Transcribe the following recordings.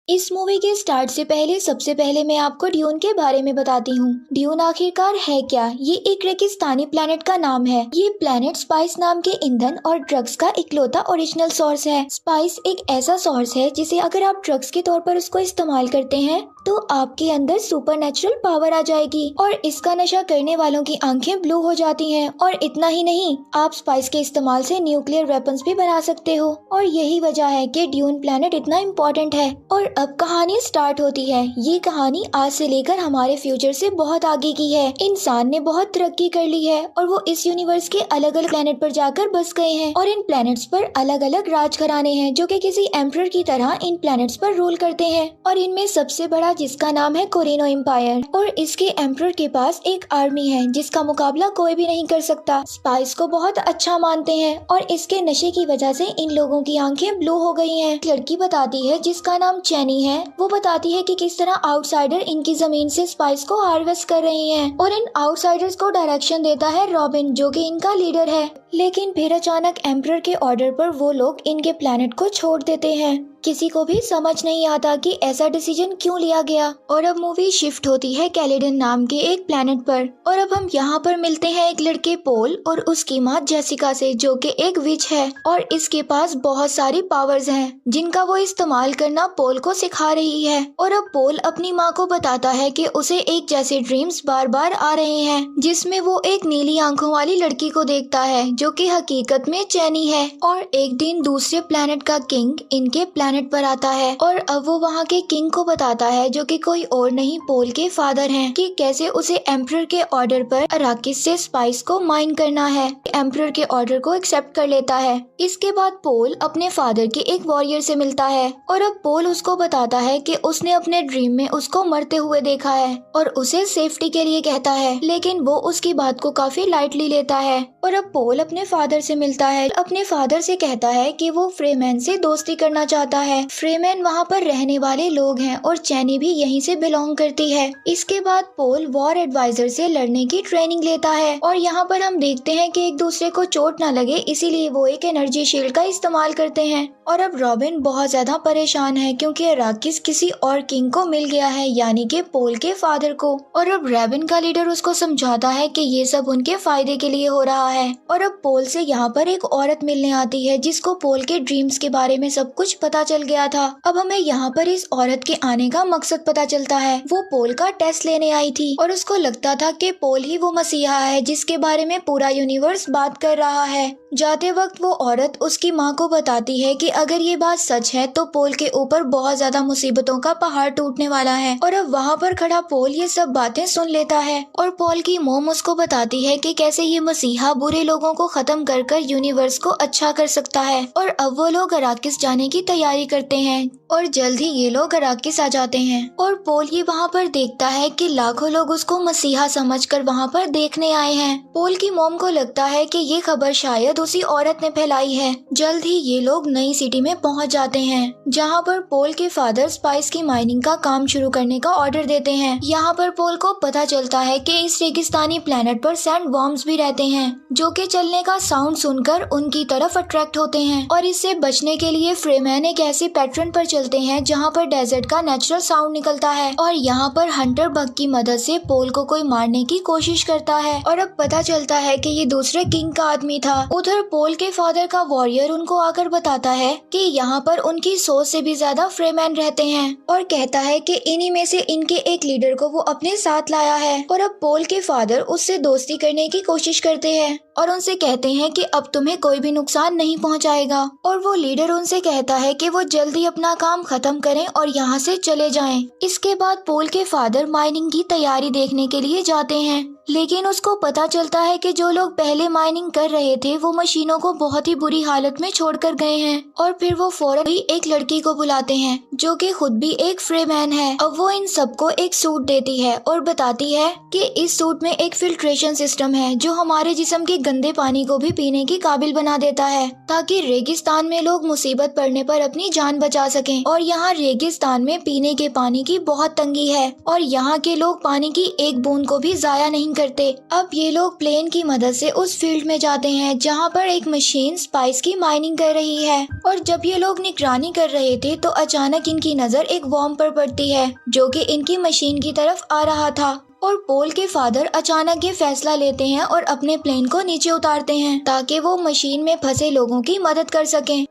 इस मूवी के स्टार्ट से पहले सबसे पहले मैं आपको ड्यून के बारे में बताती हूँ। ड्यून आखिरकार है क्या? ये एक रेगिस्तानी प्लेनेट का नाम है। ये प्लेनेट स्पाइस नाम के ईंधन और ड्रग्स का इकलौता ओरिजिनल सोर्स है। स्पाइस एक ऐसा सोर्स है जिसे अगर आप ड्रग्स के तौर पर उसको इस्तेमाल करते हैं तो आपके अंदर सुपरनेचुरल पावर आ जाएगी और इसका नशा करने वालों की आंखें ब्लू हो जाती हैं। और इतना ही नहीं, आप स्पाइस के इस्तेमाल से न्यूक्लियर वेपन्स भी बना सकते हो। और यही वजह है कि ड्यून प्लेनेट इतना इम्पोर्टेंट है। और अब कहानी स्टार्ट होती है। ये कहानी आज से लेकर हमारे फ्यूचर से बहुत आगे की है। इंसान ने बहुत तरक्की कर ली है और वो इस यूनिवर्स के अलग अलग प्लेनेट पर जाकर बस गए हैं और इन प्लेनेट्स पर अलग अलग राज घराने हैं जो कि किसी एम्परर की तरह इन प्लेनेट्स पर रूल करते हैं। और इनमें सबसे बड़ा जिसका नाम है कोरिनो एम्पायर, और इसके एम्परर के पास एक आर्मी है जिसका मुकाबला कोई भी नहीं कर सकता। स्पाइस को बहुत अच्छा मानते हैं और इसके नशे की वजह से इन लोगों की आंखें ब्लू हो गई हैं। एक लड़की बताती है जिसका नाम चैनी है। वो बताती है कि किस तरह आउटसाइडर इनकी जमीन से स्पाइस को हार्वेस्ट कर रहे हैं और इन आउटसाइडर्स को डायरेक्शन देता है रॉबिन, जो कि इनका लीडर है। लेकिन फिर अचानक एम्परर के ऑर्डर पर वो लोग इनके प्लेनेट को छोड़ देते हैं। किसी को भी समझ नहीं आता कि ऐसा डिसीजन क्यों लिया गया। और अब मूवी शिफ्ट होती है कैलेडन नाम के एक प्लेनेट पर और अब हम यहाँ पर मिलते हैं एक लड़के पोल और उसकी माँ जेसिका से, जो कि एक विच है और इसके पास बहुत सारी पावर्स हैं जिनका वो इस्तेमाल करना पोल को सिखा रही है। और अब पोल अपनी माँ को बताता है कि उसे एक जैसे ड्रीम्स बार बार आ रहे हैं जिसमें वो एक नीली आंखों वाली लड़की को देखता है जो कि हकीकत में चैनी है। और एक दिन दूसरे प्लेनेट का किंग इनके प्लेनेट पर आता है और अब वो वहाँ के किंग को बताता है, जो कि कोई और नहीं पोल के फादर हैं, कि कैसे उसे एम्परर के ऑर्डर पर अराकिस से स्पाइस को माइन करना है। एम्परर के ऑर्डर को एक्सेप्ट कर लेता है। इसके बाद पोल अपने फादर के एक वॉरियर से मिलता है और अब पोल उसको बताता है कि उसने अपने ड्रीम में उसको मरते हुए देखा है और उसे सेफ्टी के लिए कहता है, लेकिन वो उसकी बात को काफी लाइटली लेता है। और अब पोल अपने फादर से मिलता है, अपने फादर से कहता है कि वो फ्रेमैन से दोस्ती करना चाहता है। फ्रेमैन वहाँ पर रहने वाले लोग हैं और चैनी भी यहीं से बिलोंग करती है। इसके बाद पोल वॉर एडवाइजर से लड़ने की ट्रेनिंग लेता है और यहाँ पर हम देखते हैं कि एक दूसरे को चोट ना लगे इसीलिए वो एक एनर्जी शील्ड का इस्तेमाल करते हैं। और अब रॉबिन बहुत ज्यादा परेशान है क्योंकि अराकिस किसी और किंग को मिल गया है, यानी कि पोल के फादर को। और अब रॉबिन का लीडर उसको समझाता है कि ये सब उनके फायदे के लिए हो रहा है। और अब पोल से यहाँ पर एक औरत मिलने आती है जिसको पोल के ड्रीम्स के बारे में सब कुछ पता चल गया था। अब हमें यहाँ पर इस औरत के आने का मकसद पता चलता है। वो पोल का टेस्ट लेने आई थी और उसको लगता था कि पोल ही वो मसीहा है जिसके बारे में पूरा यूनिवर्स बात कर रहा है। जाते वक्त वो औरत उसकी माँ को बताती है कि अगर ये बात सच है तो पोल के ऊपर बहुत ज्यादा मुसीबतों का पहाड़ टूटने वाला है। और अब वहाँ पर खड़ा पोल ये सब बातें सुन लेता है और पोल की मोम उसको बताती है कि कैसे ये मसीहा बुरे लोगों को खत्म कर कर यूनिवर्स को अच्छा कर सकता है। और अब वो लोग अराकिस जाने की तैयारी करते हैं और जल्द ही ये लोग अराकिस आ जाते हैं। और पोल ये वहाँ पर देखता है कि लाखों लोग उसको मसीहा समझकर वहाँ पर देखने आए हैं। पोल की मोम को लगता है कि ये खबर शायद उसी औरत ने फैलाई है। जल्द ही ये लोग नई सिटी में पहुँच जाते हैं जहाँ पर पोल के फादर स्पाइस की माइनिंग का काम शुरू करने का ऑर्डर देते हैं। यहाँ पर पोल को पता चलता है कि इस रेगिस्तानी प्लेनेट पर सैंड वर्म्स भी रहते हैं जो कि चलने का साउंड सुनकर उनकी तरफ अट्रैक्ट होते हैं। और इससे बचने के लिए फ्रेमैन एक ऐसे पैटर्न पर चलते हैं जहाँ पर डेजर्ट का नेचुरल साउंड निकलता है और यहाँ पर हंटर बग की मदद से पोल को कोई मारने की कोशिश करता है। और अब पता चलता है कि ये दूसरे किंग का आदमी था। उधर पोल के फादर का वॉरियर उनको आकर बताता है कि यहाँ पर उनकी 100 से भी ज्यादा फ्रेमैन रहते हैं और कहता है कि इन्हीं में से इनके एक लीडर को वो अपने साथ लाया है। और अब पोल के फादर उससे दोस्ती करने की कोशिश करते हैं और उनसे कहते हैं कि अब तुम्हें कोई भी नुकसान नहीं पहुंचाएगा। और वो लीडर उनसे कहता है कि वो जल्दी अपना काम खत्म करें और यहाँ से चले जाएं। इसके बाद पोल के फादर माइनिंग की तैयारी देखने के लिए जाते हैं, लेकिन उसको पता चलता है कि जो लोग पहले माइनिंग कर रहे थे वो मशीनों को बहुत ही बुरी हालत में छोड़कर गए हैं। और फिर वो फौरन ही एक लड़की को बुलाते हैं जो कि खुद भी एक फ्रेमैन है। अब वो इन सबको एक सूट देती है और बताती है कि इस सूट में एक फिल्ट्रेशन सिस्टम है जो हमारे जिस्म की गंदे पानी को भी पीने के काबिल बना देता है, ताकि रेगिस्तान में लोग मुसीबत पड़ने पर अपनी जान बचा सकें। और यहाँ रेगिस्तान में पीने के पानी की बहुत तंगी है और यहाँ के लोग पानी की एक बूंद को भी जाया नहीं करते। अब ये लोग प्लेन की मदद से उस फील्ड में जाते हैं जहाँ पर एक मशीन स्पाइस की माइनिंग कर रही है। और जब ये लोग निगरानी कर रहे थे तो अचानक इनकी नजर एक वॉर्म पर पड़ती है जो कि इनकी मशीन की तरफ आ रहा था। और पोल के फादर अचानक ये फैसला लेते हैं और अपने प्लेन को नीचे उतारते हैं ताकि वो मशीन में फंसे लोगों की मदद कर सकें।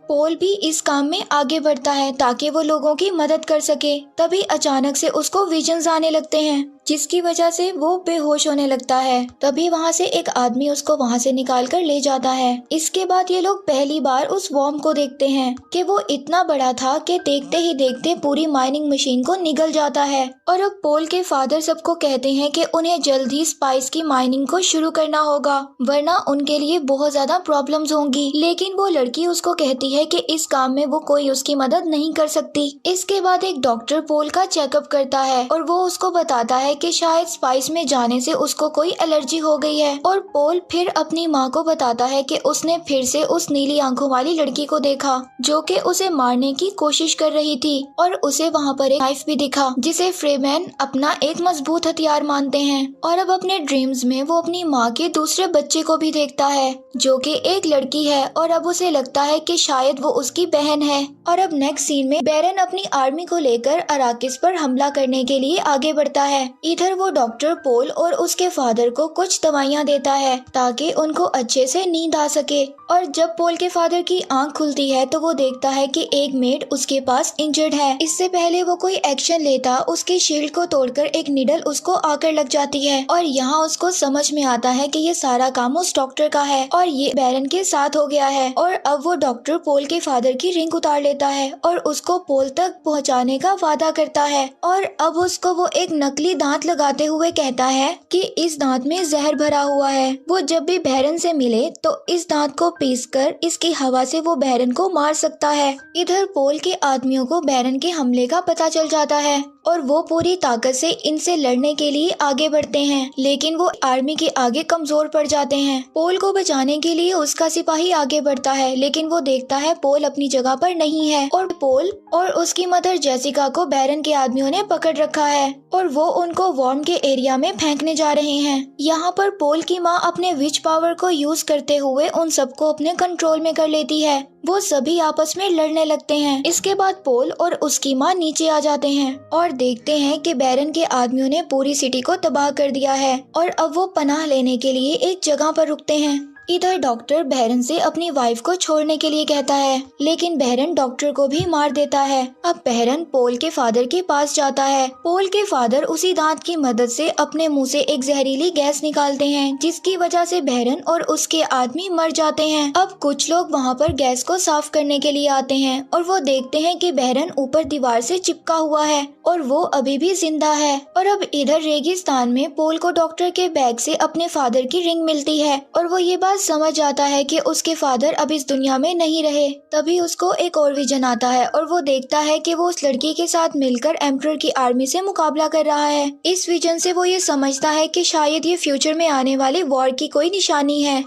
पोल भी इस काम में आगे बढ़ता है ताकि वो लोगों की मदद कर सके। तभी अचानक से उसको विजन्स आने लगते हैं जिसकी वजह से वो बेहोश होने लगता है। तभी वहाँ से एक आदमी उसको वहाँ से निकाल कर ले जाता है। इसके बाद ये लोग पहली बार उस वॉर्म को देखते हैं कि वो इतना बड़ा था कि देखते ही देखते पूरी माइनिंग मशीन को निगल जाता है। और अब पोल के फादर सबको कहते हैं कि उन्हें जल्द ही स्पाइस की माइनिंग को शुरू करना होगा, वरना उनके लिए बहुत ज्यादा प्रॉब्लम्स होंगी। लेकिन वो लड़की उसको कहती है कि इस काम में वो कोई उसकी मदद नहीं कर सकती। इसके बाद एक डॉक्टर पोल का चेकअप करता है और वो उसको बताता है कि शायद स्पाइस में जाने से उसको कोई एलर्जी हो गई है। और पोल फिर अपनी माँ को बताता है कि उसने फिर से उस नीली आंखों वाली लड़की को देखा जो कि उसे मारने की कोशिश कर रही थी। और उसे वहाँ पर एक नाइफ भी दिखा जिसे फ्रीमैन अपना एक मजबूत हथियार मानते हैं। और अब अपने ड्रीम्स में वो अपनी माँ के दूसरे बच्चे को भी देखता है जो कि एक लड़की है। और अब उसे लगता है कि शायद वो उसकी बहन है। और अब नेक्स्ट सीन में बैरन अपनी आर्मी को लेकर अराकिस पर हमला करने के लिए आगे बढ़ता है। इधर वो डॉक्टर पोल और उसके फादर को कुछ दवाइयाँ देता है ताकि उनको अच्छे से नींद आ सके। और जब पोल के फादर की आंख खुलती है तो वो देखता है कि एक मेड उसके पास इंजर्ड है। इससे पहले वो कोई एक्शन लेता उसके शील्ड को तोड़कर एक निडल उसको आकर लग जाती है। और यहाँ उसको समझ में आता है कि ये सारा काम उस डॉक्टर का है और ये बैरन के साथ हो गया है। और अब वो डॉक्टर पोल के फादर की रिंग उतार लेता है और उसको पोल तक पहुँचाने का वादा करता है। और अब उसको वो एक नकली दांत लगाते हुए कहता है कि इस दांत में जहर भरा हुआ है। वो जब भी बैरन से मिले तो इस दांत को पीसकर इसकी हवा से वो बैरन को मार सकता है। इधर पोल के आदमियों को बैरन के हमले का पता चल जाता है और वो पूरी ताकत से इनसे लड़ने के लिए आगे बढ़ते हैं, लेकिन वो आर्मी के आगे कमजोर पड़ जाते हैं। पोल को बचाने के लिए उसका सिपाही आगे बढ़ता है, लेकिन वो देखता है पोल अपनी जगह पर नहीं है और पोल और उसकी मदर जेसिका को बैरन के आदमियों ने पकड़ रखा है और वो उनको वॉर्म के एरिया में फेंकने जा रहे हैं। यहाँ पर पोल की माँ अपने विच पावर को यूज करते हुए उन सबको अपने कंट्रोल में कर लेती है। वो सभी आपस में लड़ने लगते हैं। इसके बाद पोल और उसकी माँ नीचे आ जाते हैं और देखते हैं कि बैरन के आदमियों ने पूरी सिटी को तबाह कर दिया है और अब वो पनाह लेने के लिए एक जगह पर रुकते हैं। इधर डॉक्टर बैरन से अपनी वाइफ को छोड़ने के लिए कहता है, लेकिन बैरन डॉक्टर को भी मार देता है। अब बैरन पोल के फादर के पास जाता है। पोल के फादर उसी दांत की मदद से अपने मुंह से एक जहरीली गैस निकालते हैं जिसकी वजह से बैरन और उसके आदमी मर जाते हैं। अब कुछ लोग वहाँ पर गैस को साफ करने के लिए आते हैं और वो देखते हैं कि बैरन ऊपर दीवार से चिपका हुआ है और वो अभी भी जिंदा है। और अब इधर रेगिस्तान में पोल को डॉक्टर के बैग से अपने फादर की रिंग मिलती है और वो ये बात समझ जाता है कि उसके फादर अब इस दुनिया में नहीं रहे। तभी उसको एक और विजन आता है और वो देखता है कि वो उस लड़की के साथ मिलकर एम्परर की आर्मी से मुकाबला कर रहा है। इस विजन से वो ये समझता है कि शायद ये फ्यूचर में आने वाले वॉर की कोई निशानी है।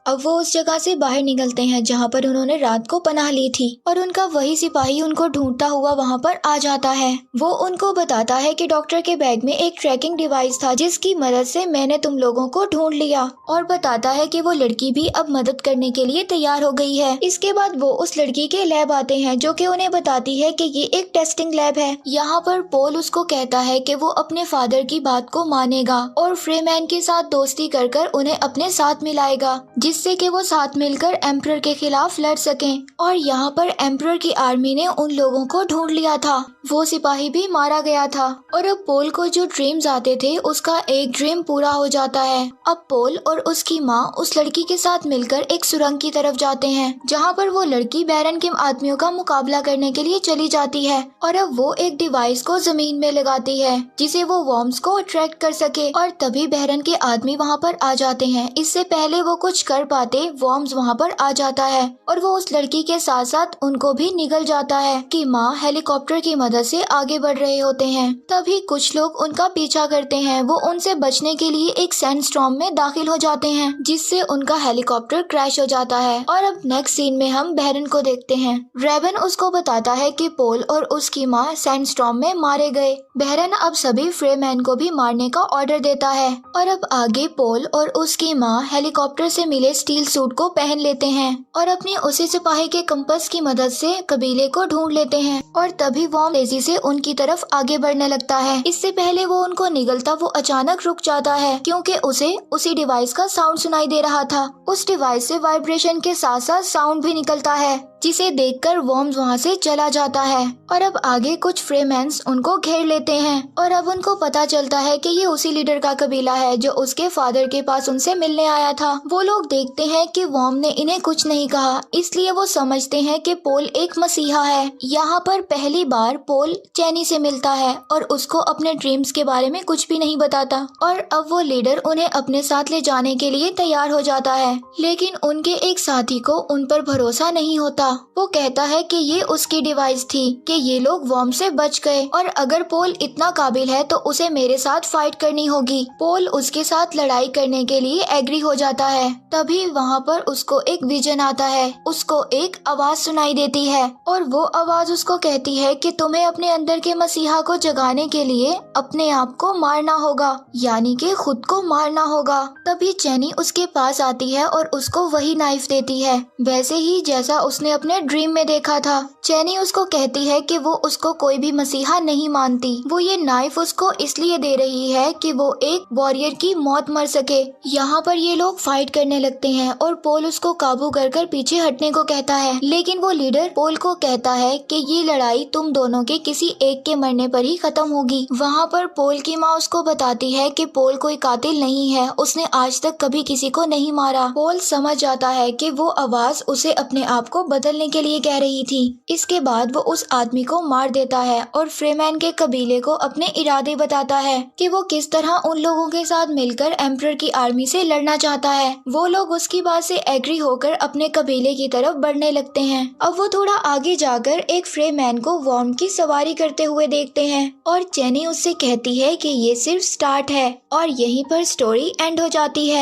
अब वो उस जगह से बाहर निकलते हैं जहाँ पर उन्होंने रात को पनाह ली थी और उनका वही सिपाही उनको ढूंढता हुआ वहाँ पर आ जाता है। वो उनको बताता है कि डॉक्टर के बैग में एक ट्रैकिंग डिवाइस था जिसकी मदद से मैंने तुम लोगों को ढूंढ लिया और बताता है कि वो लड़की भी अब मदद करने के लिए तैयार हो गई है। इसके बाद वो उस लड़की के लैब आते हैं जो कि उन्हें बताती है कि ये एक टेस्टिंग लैब है। यहाँ पर पोल उसको कहता है कि वो अपने फादर की बात को मानेगा और फ्रीमैन के साथ दोस्ती कर कर उन्हें अपने साथ मिलाएगा जिससे कि वो साथ मिलकर एम्परर के खिलाफ लड़ सकें। और यहाँ पर एम्परर की आर्मी ने उन लोगों को ढूंढ लिया था। वो सिपाही भी मारा गया था और अब पोल को जो ड्रीम्स आते थे उसका एक ड्रीम पूरा हो जाता है। अब पोल और उसकी माँ उस लड़की के साथ मिलकर एक सुरंग की तरफ जाते हैं जहाँ पर वो लड़की बैरन के आदमियों का मुकाबला करने के लिए चली जाती है और अब वो एक डिवाइस को जमीन में लगाती है जिसे वो वॉर्म्स को अट्रैक्ट कर सके। और तभी बैरन के आदमी वहाँ पर आ जाते हैं। इससे पहले वो कुछ कर पाते वॉर्म्स वहाँ पर आ जाता है और वो उस लड़की के साथ साथ उनको भी निगल जाता है कि माँ हेलीकॉप्टर की मदद मदद से आगे बढ़ रहे होते हैं। तभी कुछ लोग उनका पीछा करते हैं। वो उनसे बचने के लिए एक सैंडस्टॉर्म में दाखिल हो जाते हैं, जिससे उनका हेलीकॉप्टर क्रैश हो जाता है। और अब नेक्स्ट सीन में हम बेरन को देखते हैं। रेवन उसको बताता है कि पोल और उसकी माँ सैंडस्टॉर्म में मारे गए। बेरन अब सभी फ्रेमैन को भी मारने का ऑर्डर देता है। और अब आगे पोल और उसकी माँ हेलीकॉप्टर से मिले स्टील सूट को पहन लेते हैं और अपने उसी सिपाही के कंपास की मदद से कबीले को ढूंढ लेते हैं। और तभी वॉर्म तेजी से उनकी तरफ आगे बढ़ने लगता है। इससे पहले वो उनको निगलता वो अचानक रुक जाता है, क्योंकि उसे उसी डिवाइस का साउंड सुनाई दे रहा था। उस डिवाइस से वाइब्रेशन के साथ साथ साउंड भी निकलता है, जिसे देखकर वॉर्म्स वहाँ से चला जाता है। और अब आगे कुछ फ्रेमैन्स उनको घेर लेते हैं और अब उनको पता चलता है कि ये उसी लीडर का कबीला है जो उसके फादर के पास उनसे मिलने आया था। वो लोग देखते हैं कि वॉर्म ने इन्हें कुछ नहीं कहा, इसलिए वो समझते हैं कि पोल एक मसीहा है। यहाँ पर पहली बार पोल चैनी से मिलता है और उसको अपने ड्रीम्स के बारे में कुछ भी नहीं बताता। और अब वो लीडर उन्हें अपने साथ ले जाने के लिए तैयार हो जाता है, लेकिन उनके एक साथी को उन पर भरोसा नहीं होता। वो कहता है कि ये उसकी डिवाइस थी, कि ये लोग वॉर्म से बच गए और अगर पोल इतना काबिल है तो उसे मेरे साथ फाइट करनी होगी। पोल उसके साथ लड़ाई करने के लिए एग्री हो जाता है। तभी वहाँ पर उसको एक विजन आता है। उसको एक आवाज सुनाई देती है और वो आवाज उसको कहती है कि तुम्हें अपने अंदर के मसीहा को जगाने के लिए अपने आप को मारना होगा, यानी कि खुद को मारना होगा। तभी चैनी उसके पास आती है और उसको वही नाइफ देती है, वैसे ही जैसा उसने अपने ड्रीम में देखा था। चैनी उसको कहती है कि वो उसको कोई भी मसीहा नहीं मानती। वो ये नाइफ उसको इसलिए दे रही है कि वो एक वॉरियर की मौत मर सके। यहाँ पर ये लोग फाइट करने लगते हैं और पोल उसको काबू कर पीछे हटने को कहता है, लेकिन वो लीडर पोल को कहता है कि ये लड़ाई तुम दोनों के किसी एक के मरने पर ही खत्म होगी। वहाँ पर पोल की माँ उसको बताती है कि पोल कोई कातिल नहीं है, उसने आज तक कभी किसी को नहीं मारा। पोल समझ जाता है कि वो आवाज उसे अपने आप को बदलने के लिए कह रही थी। इसके बाद वो उस आदमी को मार देता है और फ्रेमैन के कबीले को अपने इरादे बताता है कि वो किस तरह उन लोगों के साथ मिलकर एम्परर की आर्मी से लड़ना चाहता है। वो लोग उसकी बात से एग्री होकर अपने कबीले की तरफ बढ़ने लगते हैं। अब वो थोड़ा आगे जाकर एक फ्रेमैन को वॉर्म की सवारी करते हुए देखते हैं और चैनी उससे कहती है कि ये सिर्फ स्टार्ट है और यहीं पर स्टोरी एंड हो जाती है।